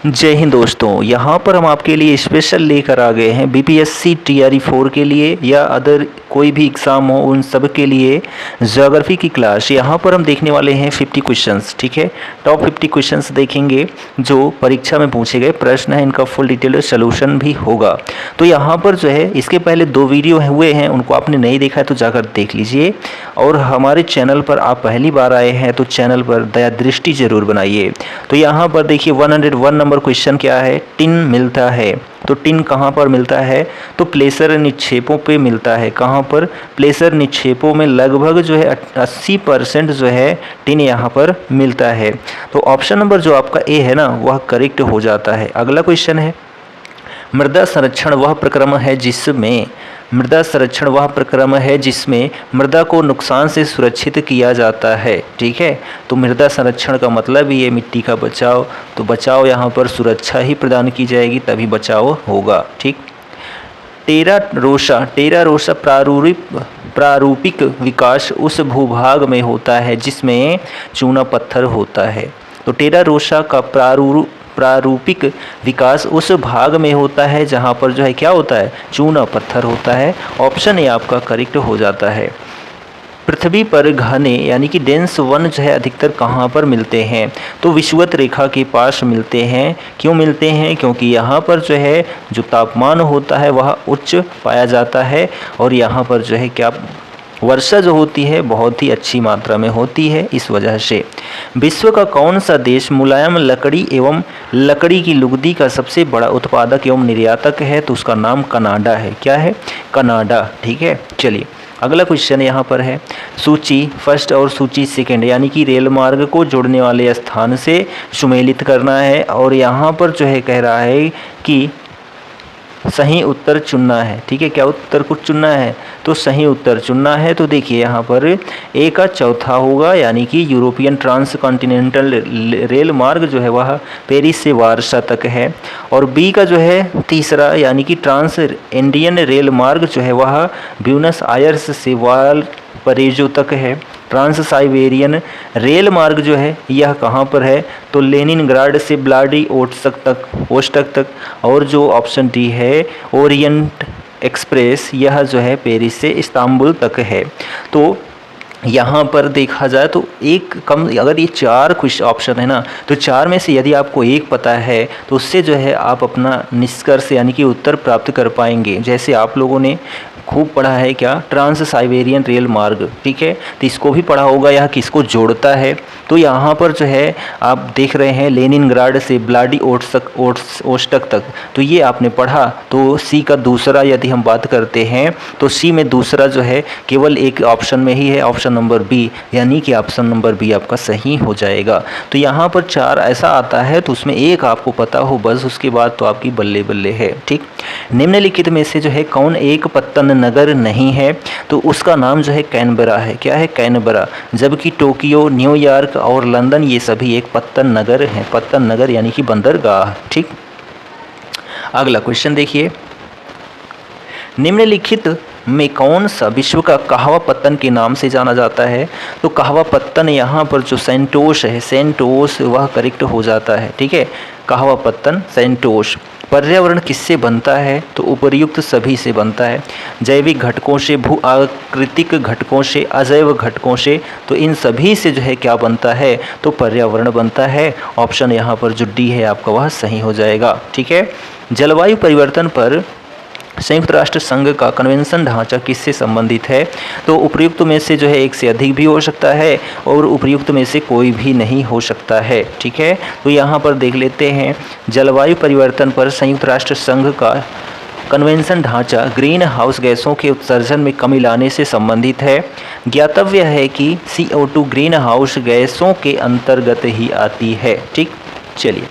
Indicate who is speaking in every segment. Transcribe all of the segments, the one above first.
Speaker 1: जय हिंद दोस्तों, यहाँ पर हम आपके लिए स्पेशल लेकर आ गए हैं बीपीएससी टीआरई 4 के लिए या अदर कोई भी एग्ज़ाम हो उन सब के लिए ज्योग्राफी की क्लास। यहाँ पर हम देखने वाले हैं 50 क्वेश्चंस। ठीक है, टॉप 50 क्वेश्चंस देखेंगे जो परीक्षा में पूछे गए प्रश्न हैं, इनका फुल डिटेल सोल्यूशन भी होगा। तो यहाँ पर जो है इसके पहले 2 वीडियो हुए हैं, उनको आपने नहीं देखा है तो जाकर देख लीजिए। और हमारे चैनल पर आप पहली बार आए हैं तो चैनल पर दया दृष्टि जरूर बनाइए। तो यहाँ पर देखिए 101 नंबर क्वेश्चन क्या है, टिन मिलता है। तो टिन कहाँ पर मिलता है, तो प्लेसर निक्षेपों पे मिलता है। कहाँ पर, प्लेसर निक्षेपों में लगभग जो है 80% जो है टिन यहाँ पर मिलता है। तो ऑप्शन नंबर जो आपका ए है ना वह करेक्ट हो जाता है। अगला क्वेश्चन है, मृदा संरक्षण वह प्रक्रम है जिसमें मृदा को नुकसान से सुरक्षित किया जाता है। ठीक है, तो मृदा संरक्षण का मतलब ही है मिट्टी का बचाव। तो बचाव यहाँ पर सुरक्षा ही प्रदान की जाएगी तभी बचाव होगा। ठीक, टेरा रोसा प्रारूपिक विकास उस भूभाग में होता है जिसमें चूना पत्थर होता है। तो टेरा रोसा का प्रारूपिक विकास उस भाग में होता है जहाँ पर जो है क्या होता है, चूना पत्थर होता है। ऑप्शन ए आपका करेक्ट हो जाता है। पृथ्वी पर घने यानी कि डेंस वन जो है अधिकतर कहाँ पर मिलते हैं, तो विषुवत रेखा के पास मिलते हैं। क्यों मिलते हैं, क्योंकि यहाँ पर जो है जो तापमान होता है वह उच्च पाया जाता है और यहाँ पर जो है क्या वर्षा जो होती है बहुत ही अच्छी मात्रा में होती है। इस वजह से विश्व का कौन सा देश मुलायम लकड़ी एवं लकड़ी की लुगदी का सबसे बड़ा उत्पादक एवं निर्यातक है, तो उसका नाम कनाडा है। क्या है, कनाडा। ठीक है, चलिए अगला क्वेश्चन यहाँ पर है, सूची फर्स्ट और सूची सेकंड यानी कि रेल मार्ग को जोड़ने वाले स्थान से सुमेलित करना है। और यहाँ पर जो है कह रहा है कि सही उत्तर चुनना है। ठीक है, क्या उत्तर को चुनना है, तो सही उत्तर चुनना है। तो देखिए यहाँ पर ए का चौथा होगा यानी कि यूरोपियन ट्रांस कॉन्टिनेंटल रेल मार्ग जो है वह पेरिस से वारसा तक है। और बी का जो है तीसरा यानी कि ट्रांस इंडियन रेल मार्ग जो है वह ब्यूनस आयर्स से वालपरेजो तक है। ट्रांस साइबेरियन रेल मार्ग जो है यह कहाँ पर है, तो लेनिनग्राड से व्लादिवोस्टोक तक। और जो ऑप्शन डी है ओरिएंट एक्सप्रेस यह जो है पेरिस से इस्तांबुल तक है। तो यहाँ पर देखा जाए तो एक कम, अगर ये 4 कुछ ऑप्शन है ना तो 4 में से यदि आपको एक पता है तो उससे जो है आप अपना निष्कर्ष यानी कि उत्तर प्राप्त कर पाएंगे। जैसे आप लोगों ने खूब पढ़ा है क्या, ट्रांस साइबेरियन रेल मार्ग। ठीक है, तो इसको भी पढ़ा होगा, यह किसको जोड़ता है, तो यहाँ पर जो है आप देख रहे हैं लेनिनग्राड से व्लादिवोस्टोक तक, तो ये आपने पढ़ा। तो सी का दूसरा यदि हम बात करते हैं तो सी में दूसरा जो है केवल एक ऑप्शन में ही है, ऑप्शन नंबर बी, यानी कि ऑप्शन नंबर बी आपका सही हो जाएगा। तो यहाँ पर 4 ऐसा आता है तो उसमें एक आपको पता हो बस, उसके बाद तो आपकी बल्ले बल्ले है। ठीक, निम्नलिखित में से जो है कौन एक पत्तन नगर नहीं है, तो उसका नाम जो है कैनबरा है। क्या है, कैनबरा। जबकि टोक्यो, न्यूयॉर्क और लंदन ये सभी एक पत्तन नगर हैं। पत्तन नगर यानी कि बंदरगाह। ठीक, अगला क्वेश्चन देखिए, निम्नलिखित में कौन सा विश्व का कहवा पत्तन के नाम से जाना जाता है, तो कहवा पत्तन यहाँ पर जो सेंटोस है, सेंटोस वह करेक्ट हो जाता है। ठीक है, कहवा पत्तन सेंटोस। पर्यावरण किससे बनता है, तो उपर्युक्त सभी से बनता है। जैविक घटकों से, भू आकृतिक घटकों से, अजैव घटकों से, तो इन सभी से जो है क्या बनता है, तो पर्यावरण बनता है। ऑप्शन यहाँ पर जो डी है आपका वह सही हो जाएगा। ठीक है, जलवायु परिवर्तन पर संयुक्त राष्ट्र संघ का कन्वेंशन ढांचा किससे संबंधित है, तो उपयुक्त में से जो है एक से अधिक भी हो सकता है और उपयुक्त में से कोई भी नहीं हो सकता है। ठीक है, तो यहाँ पर देख लेते हैं, जलवायु परिवर्तन पर संयुक्त राष्ट्र संघ का कन्वेंशन ढांचा ग्रीन हाउस गैसों के उत्सर्जन में कमी लाने से संबंधित है। ज्ञातव्य है कि CO2 ग्रीन हाउस गैसों के अंतर्गत ही आती है। ठीक, चलिए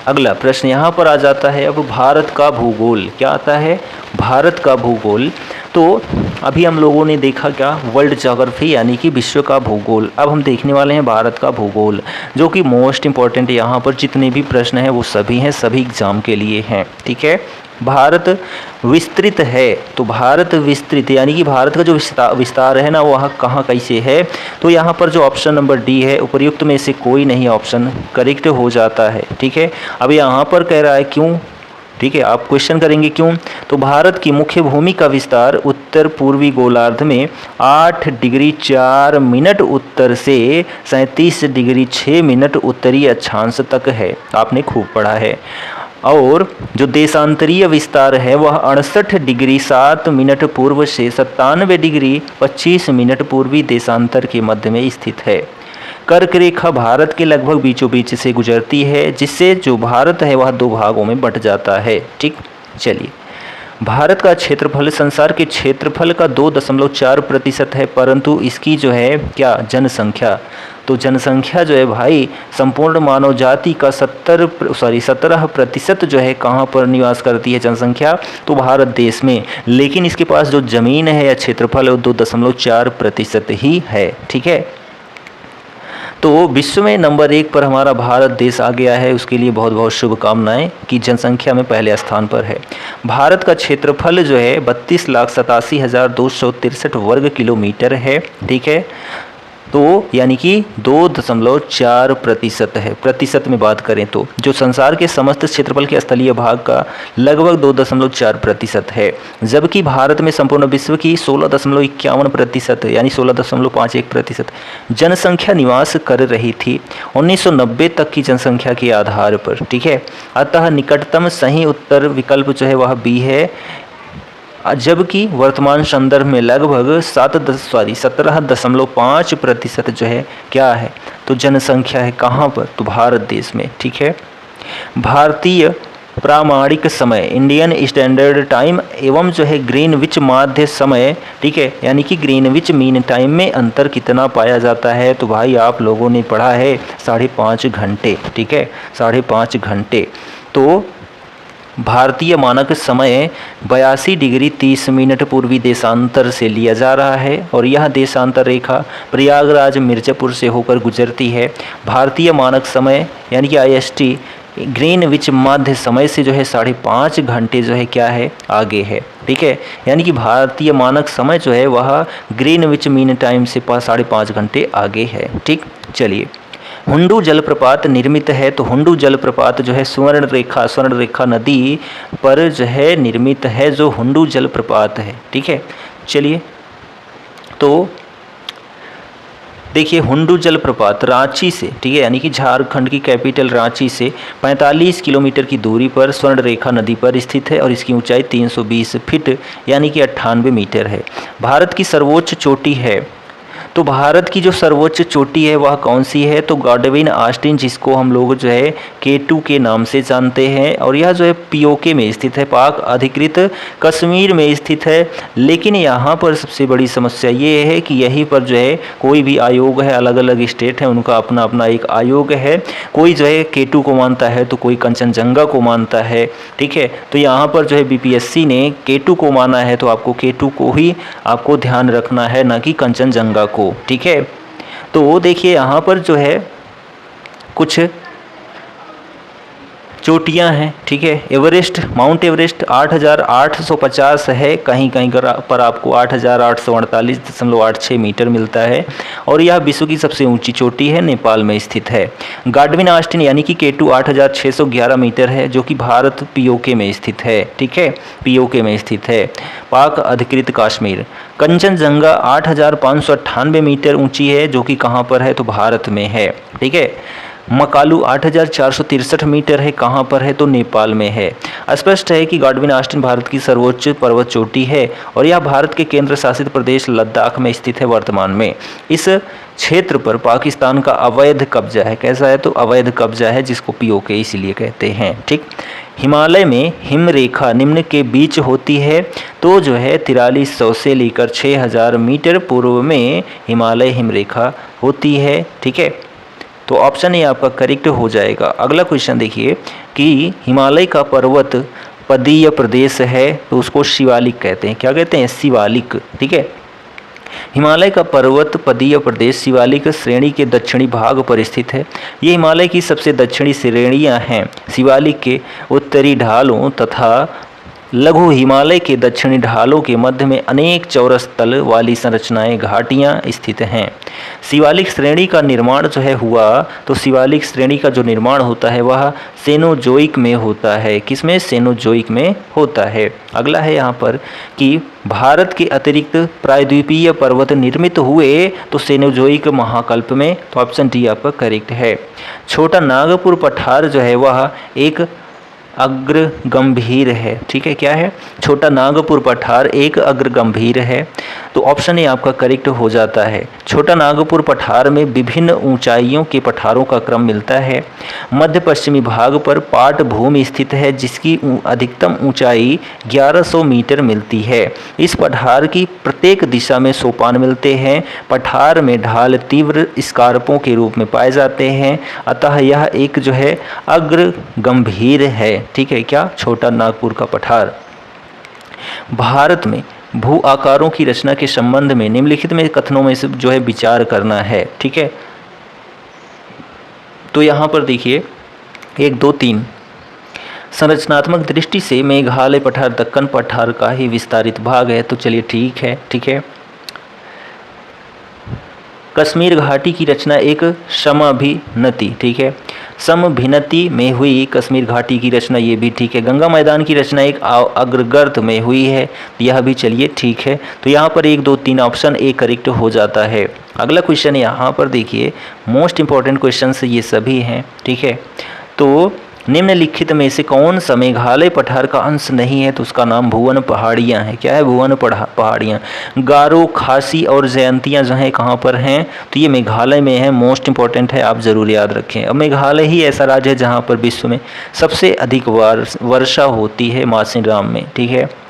Speaker 1: अगला प्रश्न यहाँ पर आ जाता है। अब भारत का भूगोल क्या आता है, भारत का भूगोल। तो अभी हम लोगों ने देखा क्या, वर्ल्ड ज्योग्राफी यानी कि विश्व का भूगोल। अब हम देखने वाले हैं भारत का भूगोल, जो कि मोस्ट इम्पॉर्टेंट यहाँ पर जितने भी प्रश्न हैं वो सभी हैं, सभी एग्जाम के लिए हैं। ठीक है, भारत विस्तृत है, तो भारत विस्तृत यानी कि भारत का जो विस्तार है ना वह कहाँ कैसे है, तो यहाँ पर जो ऑप्शन नंबर डी है उपर्युक्त में से कोई नहीं ऑप्शन करेक्ट हो जाता है। ठीक है, अब यहाँ पर कह रहा है क्यों, ठीक है, आप क्वेश्चन करेंगे क्यों, तो भारत की मुख्य भूमि का विस्तार उत्तर पूर्वी गोलार्ध में 8 डिग्री 4 मिनट उत्तर से 37 डिग्री 6 मिनट उत्तरी अक्षांश तक है, आपने खूब पढ़ा है। और जो देशांतरीय विस्तार है वह 68 डिग्री 7 मिनट पूर्व से 97 डिग्री 25 मिनट पूर्वी देशांतर के मध्य में स्थित है। कर्क रेखा भारत के लगभग बीचों बीच से गुजरती है, जिससे जो भारत है वह 2 भागों में बंट जाता है। ठीक, चलिए, भारत का क्षेत्रफल संसार के क्षेत्रफल का 2.4% है, परंतु इसकी जो है क्या जनसंख्या, तो जनसंख्या जो है भाई संपूर्ण मानव जाति का 17% जो है कहाँ पर निवास करती है जनसंख्या, तो भारत देश में, लेकिन इसके पास जो ज़मीन है या क्षेत्रफल है वो 2.4% ही है। ठीक है, तो विश्व में नंबर 1 पर हमारा भारत देश आ गया है, उसके लिए बहुत बहुत शुभकामनाएं कि जनसंख्या में पहले स्थान पर है। भारत का क्षेत्रफल जो है 32,87,263 वर्ग किलोमीटर है। ठीक है, तो यानी कि 2.4% है। प्रतिशत में बात करें तो जो संसार के समस्त क्षेत्रफल के स्थलीय भाग का लगभग 2.4% है, जबकि भारत में संपूर्ण विश्व की 16.51% यानी 16.51% जनसंख्या निवास कर रही थी 1990 तक की जनसंख्या के आधार पर। ठीक है, अतः निकटतम सही उत्तर विकल्प जो है वह बी है, जबकि वर्तमान संदर्भ में लगभग 17.5% जो है क्या है, तो जनसंख्या है कहाँ पर, तो भारत देश में। ठीक है, भारतीय प्रामाणिक समय इंडियन स्टैंडर्ड टाइम एवं जो है ग्रीनविच माध्य समय, ठीक है, यानी कि ग्रीनविच मीन टाइम में अंतर कितना पाया जाता है, तो भाई आप लोगों ने पढ़ा है 5.5 घंटे। ठीक है, 5.5 घंटे। तो भारतीय मानक समय 82 डिग्री 30 मिनट पूर्वी देशांतर से लिया जा रहा है और यह देशांतर रेखा प्रयागराज मिर्जापुर से होकर गुजरती है। भारतीय मानक समय यानी कि IST ग्रीनविच माध्य समय से जो है 5.5 घंटे जो है क्या है, आगे है। ठीक है, यानी कि भारतीय मानक समय जो है वह ग्रीनविच मीन टाइम से 5.5 घंटे आगे है। ठीक, चलिए, हुंडू जलप्रपात निर्मित है, तो हुंडू जलप्रपात जो है स्वर्ण रेखा नदी पर जो है निर्मित है, जो हुंडू जलप्रपात है। ठीक है, चलिए, तो देखिए हुंडू जलप्रपात रांची से, ठीक है, यानी कि झारखंड की कैपिटल रांची से 45 किलोमीटर की दूरी पर स्वर्ण रेखा नदी पर स्थित है और इसकी ऊंचाई 320 फीट यानी कि 98 मीटर है। भारत की सर्वोच्च चोटी है, तो भारत की जो सर्वोच्च चोटी है वह कौन सी है, तो गॉडविन ऑस्टिन, जिसको हम लोग जो है K2 के नाम से जानते हैं, और यह जो है POK में स्थित है, पाक अधिकृत कश्मीर में स्थित है। लेकिन यहाँ पर सबसे बड़ी समस्या ये है कि यहीं पर जो है कोई भी आयोग है, अलग अलग स्टेट है उनका अपना अपना एक आयोग है, कोई जो है K2 को मानता है तो कोई कंचनजंगा को मानता है। ठीक है, तो यहाँ पर जो है BPSC ने K2 को माना है, तो आपको K2 को ही आपको ध्यान रखना है, ना कि कंचनजंगा को। ठीक है, तो देखिए यहाँ पर जो है कुछ चोटियाँ हैं। ठीक है, एवरेस्ट, माउंट एवरेस्ट 8,850 है, कहीं कहीं पर आपको 8,848.86 मीटर मिलता है और यह विश्व की सबसे ऊंची चोटी है, नेपाल में स्थित है। गॉडविन ऑस्टिन यानी कि K2 8,611 मीटर है, जो कि भारत POK में स्थित है। ठीक है, POK में स्थित है, पाक अधिकृत कश्मीर। कंचनजंगा 8,598 मीटर ऊंची है, जो कि कहाँ पर है, तो भारत में है। ठीक है, मकालू 8,463 मीटर है, कहाँ पर है, तो नेपाल में है। स्पष्ट है कि गॉडविन ऑस्टिन भारत की सर्वोच्च पर्वत चोटी है और यह भारत के केंद्र शासित प्रदेश लद्दाख में स्थित है वर्तमान में। इस क्षेत्र पर पाकिस्तान का अवैध कब्जा है। कैसा है, तो अवैध कब्जा है, जिसको POK इसीलिए कहते हैं। ठीक, हिमालय में हिमरेखा निम्न के बीच होती है, तो जो है 4300 से लेकर 6000 मीटर पूर्व में हिमालय हिमरेखा होती है। ठीक है, तो ऑप्शन ए आपका करेक्ट हो जाएगा। अगला क्वेश्चन देखिए कि हिमालय का पर्वत पदीय प्रदेश है, तो उसको शिवालिक कहते हैं। क्या कहते हैं, शिवालिक। ठीक है, हिमालय का पर्वत पदीय प्रदेश शिवालिक श्रेणी के दक्षिणी भाग पर स्थित है। ये हिमालय की सबसे दक्षिणी श्रेणियां हैं। शिवालिक के उत्तरी ढालों तथा लघु हिमालय के दक्षिणी ढालों के मध्य में अनेक चौरस तल वाली संरचनाएं घाटियां स्थित हैं। शिवालिक श्रेणी का निर्माण जो है हुआ, तो शिवालिक श्रेणी का जो निर्माण होता है वह सेनोजोइक में होता है। किसमें? सेनोजोइक में होता है। अगला है यहाँ पर कि भारत के अतिरिक्त प्रायद्वीपीय पर्वत निर्मित हुए तो सेनोजोइक महाकल्प में, तो ऑप्शन डी आपका करेक्ट है। छोटा नागपुर पठार जो है वह एक अग्र गंभीर है। ठीक है, क्या है? छोटा नागपुर पठार एक अग्र गंभीर है, तो ऑप्शन ए आपका करेक्ट हो जाता है। छोटा नागपुर पठार में विभिन्न ऊंचाइयों के पठारों का क्रम मिलता है। मध्य पश्चिमी भाग पर पाट भूमि स्थित है जिसकी अधिकतम ऊंचाई 1100 मीटर मिलती है। इस पठार की प्रत्येक दिशा में सोपान मिलते हैं। पठार में ढाल तीव्र स्कार्पों के रूप में पाए जाते हैं, अतः यह एक जो है अग्र गंभीर है। ठीक है, क्या? छोटा नागपुर का पठार। भारत में भू आकारों की रचना के संबंध में निम्नलिखित में कथनों में से जो है विचार करना है। ठीक है, तो यहाँ पर देखिए 1, 2, 3 संरचनात्मक दृष्टि से मेघालय पठार दक्कन पठार का ही विस्तारित भाग है, तो चलिए ठीक है। ठीक है, कश्मीर घाटी की रचना एक समभिनति, ठीक है, समभिनति में हुई कश्मीर घाटी की रचना, ये भी ठीक है। गंगा मैदान की रचना एक अग्रगर्त में हुई है, यह भी चलिए ठीक है। तो यहाँ पर 1, 2, 3 ऑप्शन ए करेक्ट हो जाता है। अगला क्वेश्चन यहाँ पर देखिए, मोस्ट इंपॉर्टेंट क्वेश्चन ये सभी हैं। ठीक है, तो निम्नलिखित में से कौन सा मेघालय पठार का अंश नहीं है? तो उसका नाम भुवन पहाड़ियाँ है। क्या है? भुवन पहाड़ियाँ। गारो, खासी और जयंतियाँ जो हैं कहाँ पर हैं? तो ये मेघालय में है। मोस्ट इंपॉर्टेंट है, आप ज़रूर याद रखें। अब मेघालय ही ऐसा राज्य है जहाँ पर विश्व में सबसे अधिक वर्षा होती है, मासिनराम में। ठीक है,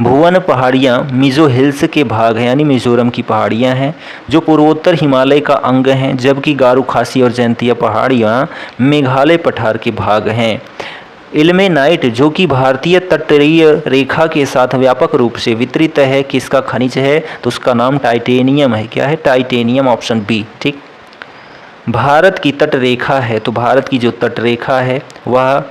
Speaker 1: भुवन पहाड़ियाँ मिजो हिल्स के भाग हैं, यानी मिजोरम की पहाड़ियाँ हैं जो पूर्वोत्तर हिमालय का अंग हैं, जबकि गारो, खासी और जयंतिया पहाड़ियाँ मेघालय पठार के भाग हैं। इल्मेनाइट जो कि भारतीय तटीय रेखा के साथ व्यापक रूप से वितरित है, किसका खनिज है? तो उसका नाम टाइटेनियम है। क्या है? Titanium, option B. ठीक, भारत की तटरेखा है, तो भारत की जो तटरेखा है वह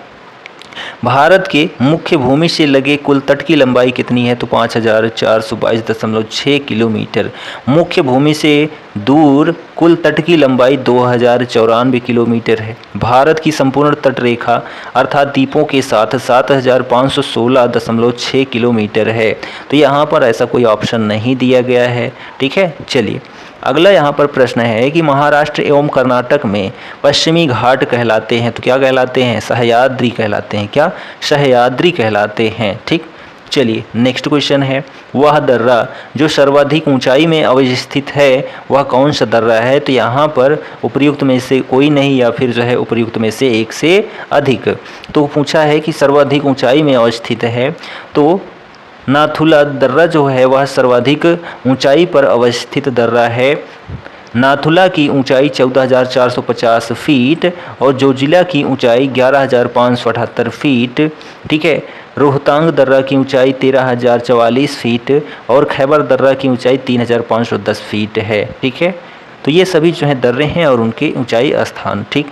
Speaker 1: भारत के मुख्य भूमि से लगे कुल तट की लंबाई कितनी है? तो 5422.6 किलोमीटर। मुख्य भूमि से दूर कुल तट की लंबाई 2094 किलोमीटर है। भारत की संपूर्ण तट रेखा अर्थात द्वीपों के साथ 7516.6 किलोमीटर है। तो यहाँ पर ऐसा कोई ऑप्शन नहीं दिया गया है। ठीक है, चलिए अगला यहाँ पर प्रश्न है कि महाराष्ट्र एवं कर्नाटक में पश्चिमी घाट कहलाते हैं, तो क्या कहलाते हैं? सह्याद्री कहलाते हैं। क्या? सह्याद्री कहलाते हैं। ठीक, चलिए नेक्स्ट क्वेश्चन है, वह दर्रा जो सर्वाधिक ऊंचाई में अवस्थित है वह कौन सा दर्रा है? तो यहाँ पर उपर्युक्त में से कोई नहीं, या फिर जो है उपर्युक्त में से एक से अधिक। तो पूछा है कि सर्वाधिक ऊंचाई में अवस्थित है, तो नाथुला दर्रा जो है वह सर्वाधिक ऊंचाई पर अवस्थित दर्रा है। नाथुला की ऊंचाई 14,450 फीट और जोजिला की ऊंचाई 11,578 फीट। ठीक है, रोहतांग दर्रा की ऊंचाई 13,044 फीट और खैबर दर्रा की ऊंचाई 3,510 फीट है। ठीक है, तो ये सभी जो है दर्रे हैं और उनके ऊंचाई स्थान। ठीक,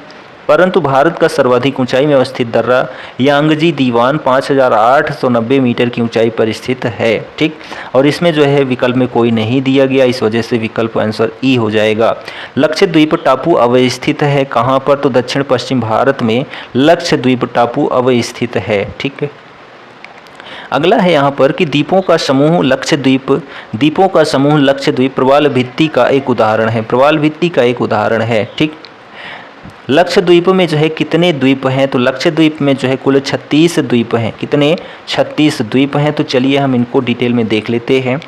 Speaker 1: परंतु भारत का सर्वाधिक ऊंचाई में अवस्थित दर्रा यांगजी दीवान 5,890 मीटर की ऊंचाई पर स्थित है। ठीक, और इसमें जो है विकल्प में कोई नहीं दिया गया, इस वजह से विकल्प आंसर ई हो जाएगा। लक्षद्वीप टापू अवस्थित है कहाँ पर? तो दक्षिण पश्चिम भारत में लक्षद्वीप टापू अवस्थित है। ठीक है, अगला है यहाँ पर कि द्वीपों का समूह लक्षद्वीप प्रवाल भित्ति का एक उदाहरण है। प्रवाल भित्ति का एक उदाहरण है। ठीक, लक्षद्वीप में जो है कितने द्वीप हैं? तो लक्षद्वीप में जो है कुल 36 द्वीप हैं। कितने? 36 द्वीप हैं। तो चलिए हम इनको डिटेल में देख लेते हैं।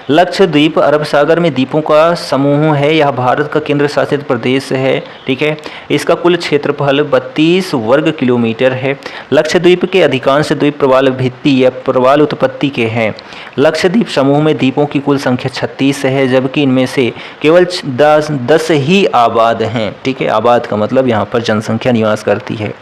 Speaker 1: लक्षद्वीप अरब सागर में द्वीपों का समूह है। यह भारत का केंद्र शासित प्रदेश है। ठीक है, इसका कुल क्षेत्रफल 32 वर्ग किलोमीटर है। लक्षद्वीप के अधिकांश द्वीप प्रवाल भित्ति या प्रवाल उत्पत्ति के हैं। लक्षद्वीप समूह में द्वीपों की कुल संख्या 36 है, जबकि इनमें से केवल 10 ही आबाद हैं। ठीक है, आबाद का मतलब यहाँ पर जनसंख्या निवास करती है।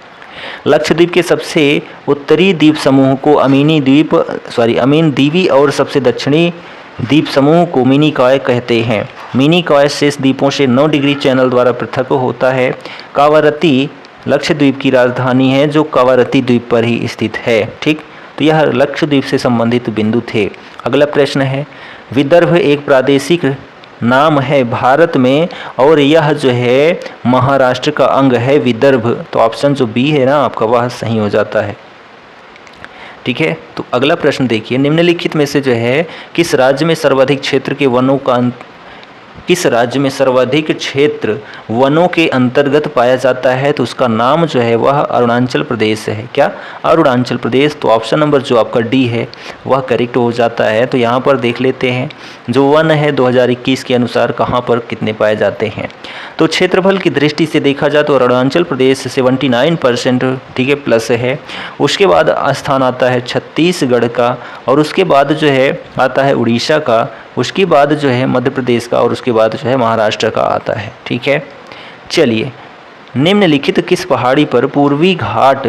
Speaker 1: लक्षद्वीप के सबसे उत्तरी द्वीप समूह को अमीन द्वीपी और सबसे दक्षिणी द्वीप समूह को मिनिकॉय कहते हैं। मिनिकॉय शेष द्वीपों से 9 डिग्री चैनल द्वारा पृथक होता है। कावारत्ती लक्षद्वीप की राजधानी है जो कावारत्ती द्वीप पर ही स्थित है। ठीक, तो यह लक्षद्वीप से संबंधित बिंदु थे। अगला प्रश्न है, विदर्भ एक प्रादेशिक नाम है भारत में और यह जो है महाराष्ट्र का अंग है विदर्भ। तो ऑप्शन जो बी है ना आपका वह सही हो जाता है। ठीक है, तो अगला प्रश्न देखिए, निम्नलिखित में से जो है किस राज्य में सर्वाधिक क्षेत्र के वनों का किस राज्य में सर्वाधिक क्षेत्र वनों के अंतर्गत पाया जाता है? तो उसका नाम जो है वह अरुणाचल प्रदेश है। क्या? अरुणाचल प्रदेश। तो ऑप्शन नंबर जो आपका डी है वह करेक्ट हो जाता है। तो यहाँ पर देख लेते हैं जो वन है 2021 के अनुसार कहाँ पर कितने पाए जाते हैं। तो क्षेत्रफल की दृष्टि से देखा जाए तो अरुणाचल प्रदेश 79% ठीक है प्लस है। उसके बाद स्थान आता है छत्तीसगढ़ का और उसके बाद जो है आता है उड़ीसा का, उसके बाद जो है मध्य प्रदेश का और उसके बाद जो है महाराष्ट्र का आता है। ठीक है, चलिए, निम्नलिखित किस पहाड़ी पर पूर्वी घाट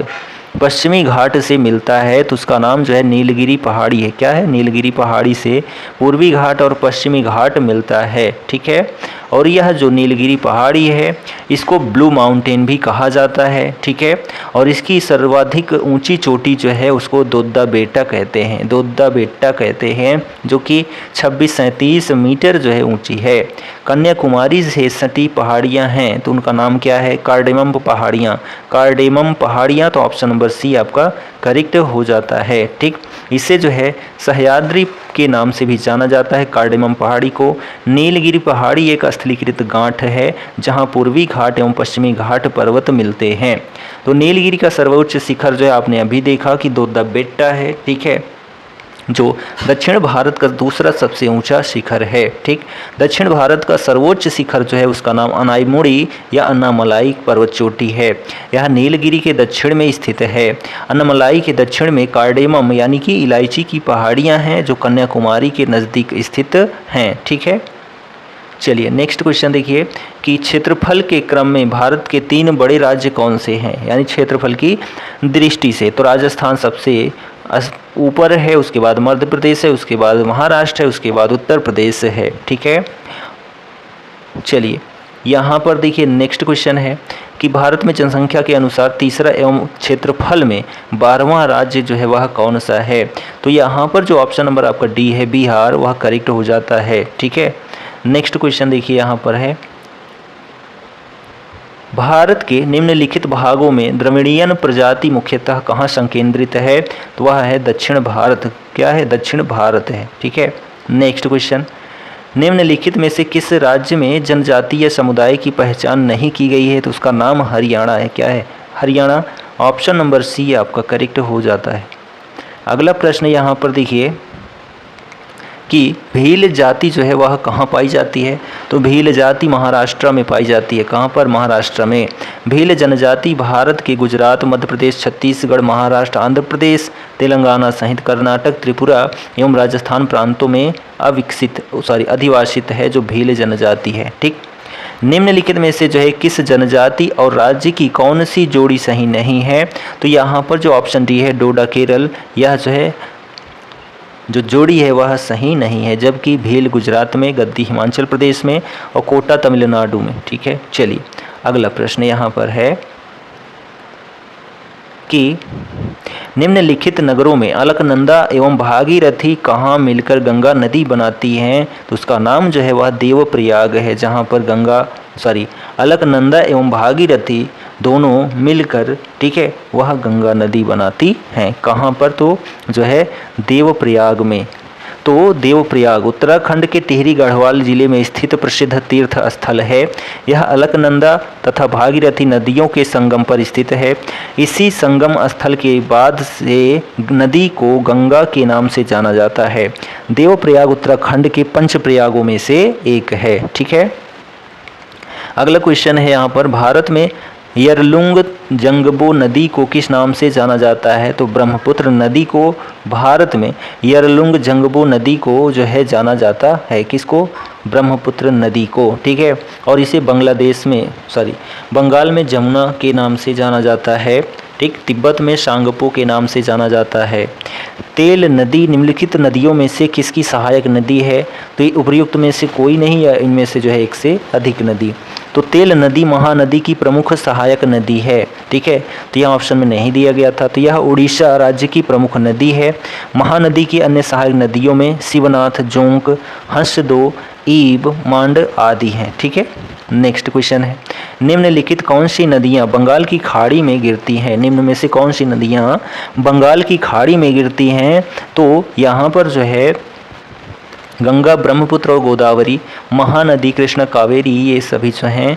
Speaker 1: पश्चिमी घाट से मिलता है? तो उसका नाम जो है नीलगिरी पहाड़ी है। क्या है? नीलगिरी पहाड़ी से पूर्वी घाट और पश्चिमी घाट मिलता है। ठीक है, और यह जो नीलगिरी पहाड़ी है इसको ब्लू माउंटेन भी कहा जाता है। ठीक है, और इसकी सर्वाधिक ऊंची चोटी जो है उसको दोद्दा बेटा कहते हैं, दोद्दा बेटा कहते हैं, जो कि 2637 मीटर जो है ऊंची है। कन्याकुमारी से सटी पहाड़ियां हैं तो उनका नाम क्या है? कार्डेमम पहाड़ियाँ। कार्डेमम पहाड़ियाँ, तो ऑप्शन नंबर सी आपका करेक्ट हो जाता है। ठीक, इसे जो है सह्याद्री के नाम से भी जाना जाता है कार्डेमम पहाड़ी को। नीलगिरी पहाड़ी एक स्थलीकृत गांठ है जहां पूर्वी घाट एवं पश्चिमी घाट पर्वत मिलते हैं। तो नीलगिरी का सर्वोच्च शिखर जो है आपने अभी देखा कि दोद्दा बेट्टा है। ठीक है, जो दक्षिण भारत का दूसरा सबसे ऊंचा शिखर है। ठीक, दक्षिण भारत का सर्वोच्च शिखर जो है उसका नाम अनाईमुड़ी या अन्नामलाई पर्वत चोटी है। यह नीलगिरी के दक्षिण में स्थित है। अन्नामलाई के दक्षिण में कार्डेमम यानी कि इलायची की पहाड़ियां हैं जो कन्याकुमारी के नज़दीक स्थित हैं। ठीक है, चलिए नेक्स्ट क्वेश्चन देखिए कि क्षेत्रफल के क्रम में भारत के 3 बड़े राज्य कौन से हैं? यानी क्षेत्रफल की दृष्टि से तो राजस्थान सबसे ऊपर है, उसके बाद मध्य प्रदेश है, उसके बाद महाराष्ट्र है, उसके बाद उत्तर प्रदेश है। ठीक है, चलिए यहाँ पर देखिए नेक्स्ट क्वेश्चन है कि भारत में जनसंख्या के अनुसार तीसरा एवं क्षेत्रफल में 12वां राज्य जो है वह कौन सा है? तो यहाँ पर जो ऑप्शन नंबर आपका डी है बिहार वह करेक्ट हो जाता है। ठीक है, नेक्स्ट क्वेश्चन देखिए यहाँ पर है, भारत के निम्नलिखित भागों में द्रविड़ियन प्रजाति मुख्यतः कहाँ संकेंद्रित है? तो वह है दक्षिण भारत। क्या है? दक्षिण भारत है। ठीक है, नेक्स्ट क्वेश्चन, निम्नलिखित में से किस राज्य में जनजातीय समुदाय की पहचान नहीं की गई है? तो उसका नाम हरियाणा है। क्या है? हरियाणा। ऑप्शन नंबर सी आपका करेक्ट हो जाता है। अगला प्रश्न यहाँ पर देखिए कि भील जाति जो है वह कहाँ पाई जाती है? तो भील जाति महाराष्ट्र में पाई जाती है। कहाँ पर? महाराष्ट्र में। भील जनजाति भारत के गुजरात, मध्य प्रदेश, छत्तीसगढ़, महाराष्ट्र, आंध्र प्रदेश, तेलंगाना सहित कर्नाटक, त्रिपुरा एवं राजस्थान प्रांतों में अधिवासित है जो भील जनजाति है। ठीक, निम्नलिखित में से जो है किस जनजाति और राज्य की कौन सी जोड़ी सही नहीं है? तो यहाँ पर जो ऑप्शन डी है डोडा केरल, यह जो है जो जोड़ी है वह सही नहीं है, जबकि भील गुजरात में, गद्दी हिमाचल प्रदेश में और कोटा तमिलनाडु में। ठीक है, चलिए अगला प्रश्न यहाँ पर है कि निम्नलिखित नगरों में अलकनंदा एवं भागीरथी कहाँ मिलकर गंगा नदी बनाती हैं? तो उसका नाम जो है वह देवप्रयाग है, जहाँ पर अलकनंदा एवं भागीरथी दोनों मिलकर ठीक है वह गंगा नदी बनाती हैं। कहाँ पर? तो जो है देवप्रयाग में। तो देवप्रयाग उत्तराखंड के टिहरी गढ़वाल जिले में स्थित प्रसिद्ध तीर्थ स्थल है। यह अलकनंदा तथा भागीरथी नदियों के संगम पर स्थित है। इसी संगम स्थल के बाद से नदी को गंगा के नाम से जाना जाता है। देवप्रयाग उत्तराखंड के 5 प्रयागों में से एक है। ठीक है, अगला क्वेश्चन है यहाँ पर, भारत में यरलुंग जंगबो नदी को किस नाम से जाना जाता है? तो ब्रह्मपुत्र नदी को भारत में यरलुंग जंगबो नदी को जो है जाना जाता है। किसको? ब्रह्मपुत्र नदी को। ठीक है, और इसे बंगाल में जमुना के नाम से जाना जाता है। ठीक, तिब्बत में सांगपो के नाम से जाना जाता है। तेल नदी निम्नलिखित नदियों में से किसकी सहायक नदी है? तो ये उपर्युक्त में से कोई नहीं या इनमें से जो है एक से अधिक नदी। तो तेल नदी महानदी की प्रमुख सहायक नदी है, ठीक है। तो यह ऑप्शन में नहीं दिया गया था। तो यह उड़ीसा राज्य की प्रमुख नदी है। महानदी की अन्य सहायक नदियों में शिवनाथ, जोंक, हंसदो, ईब, मांड आदि हैं, ठीक है। नेक्स्ट क्वेश्चन है, निम्नलिखित कौन सी नदियां बंगाल की खाड़ी में गिरती हैं? निम्न में से कौन सी नदियां बंगाल की खाड़ी में गिरती हैं? तो यहाँ पर जो है गंगा, ब्रह्मपुत्र और गोदावरी, महानदी, कृष्णा, कावेरी, ये सभी जो हैं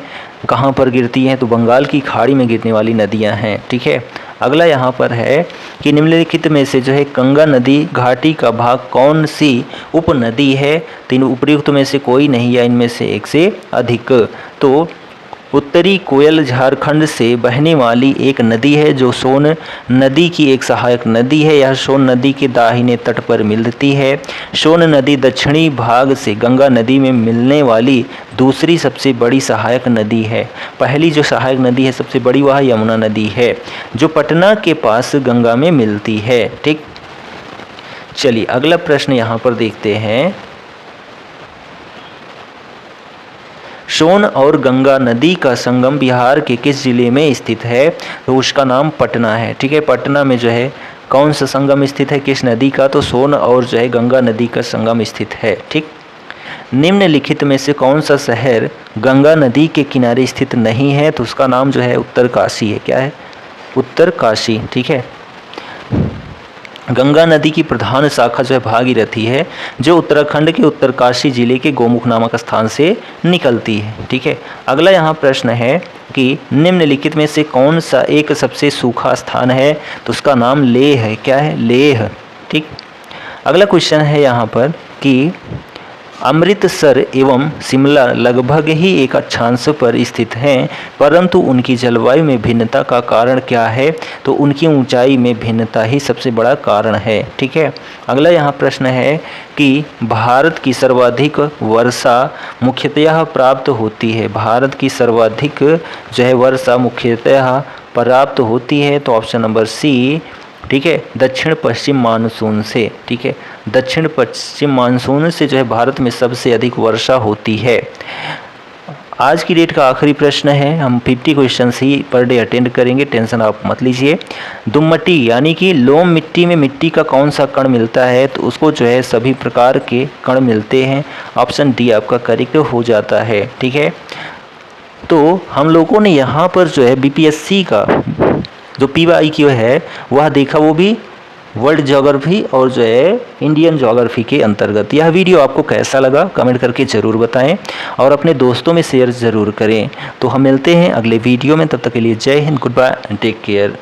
Speaker 1: कहाँ पर गिरती हैं? तो बंगाल की खाड़ी में गिरने वाली नदियां हैं, ठीक है। अगला यहाँ पर है कि निम्नलिखित में से जो है गंगा नदी घाटी का भाग कौन सी उपनदी है? तो इन उपयुक्त में से कोई नहीं या इनमें से एक से अधिक। तो उत्तरी कोयल झारखंड से बहने वाली एक नदी है जो सोन नदी की एक सहायक नदी है। यह सोन नदी के दाहिने तट पर मिलती है। सोन नदी दक्षिणी भाग से गंगा नदी में मिलने वाली दूसरी सबसे बड़ी सहायक नदी है। पहली जो सहायक नदी है सबसे बड़ी वह यमुना नदी है जो पटना के पास गंगा में मिलती है, ठीक। चलिए अगला प्रश्न यहाँ पर देखते हैं। सोन और गंगा नदी का संगम बिहार के किस जिले में स्थित है? तो उसका नाम पटना है, ठीक है। पटना में जो है कौन सा संगम स्थित है किस नदी का? तो सोन और जो है गंगा नदी का संगम स्थित है, ठीक। निम्नलिखित में से कौन सा शहर गंगा नदी के किनारे स्थित नहीं है? तो उसका नाम जो है उत्तरकाशी है। क्या है? उत्तरकाशी, ठीक है। गंगा नदी की प्रधान शाखा जो है भागीरथी है जो उत्तराखंड के उत्तरकाशी जिले के गोमुख नामक स्थान से निकलती है, ठीक है। अगला यहाँ प्रश्न है कि निम्नलिखित में से कौन सा एक सबसे सूखा स्थान है? तो उसका नाम लेह है। क्या है? लेह, ठीक। अगला क्वेश्चन है यहाँ पर कि अमृतसर एवं शिमला लगभग ही एक अक्षांश पर स्थित हैं, परंतु उनकी जलवायु में भिन्नता का कारण क्या है? तो उनकी ऊंचाई में भिन्नता ही सबसे बड़ा कारण है, ठीक है। अगला यहाँ प्रश्न है कि भारत की सर्वाधिक वर्षा मुख्यतः प्राप्त होती है। भारत की सर्वाधिक जो है वर्षा मुख्यतः प्राप्त होती है। तो ऑप्शन नंबर सी, ठीक है, दक्षिण पश्चिम मानसून से, ठीक है। दक्षिण पश्चिम मानसून से जो है भारत में सबसे अधिक वर्षा होती है। आज की डेट का आखिरी प्रश्न है। हम 50 क्वेश्चन ही पर डे अटेंड करेंगे, टेंशन आप मत लीजिए। दुम्मटी यानी कि लोम मिट्टी में मिट्टी का कौन सा कण मिलता है? तो उसको जो है सभी प्रकार के कण मिलते हैं। ऑप्शन डी आपका करेक्ट हो जाता है, ठीक है। तो हम लोगों ने यहाँ पर जो है बीपीएससी का जो PYQ है वह देखा, वो भी वर्ल्ड ज्योग्राफी और जो है इंडियन ज्योग्राफी के अंतर्गत। यह वीडियो आपको कैसा लगा कमेंट करके ज़रूर बताएं और अपने दोस्तों में शेयर ज़रूर करें। तो हम मिलते हैं अगले वीडियो में, तब तक के लिए जय हिंद, goodbye and take care.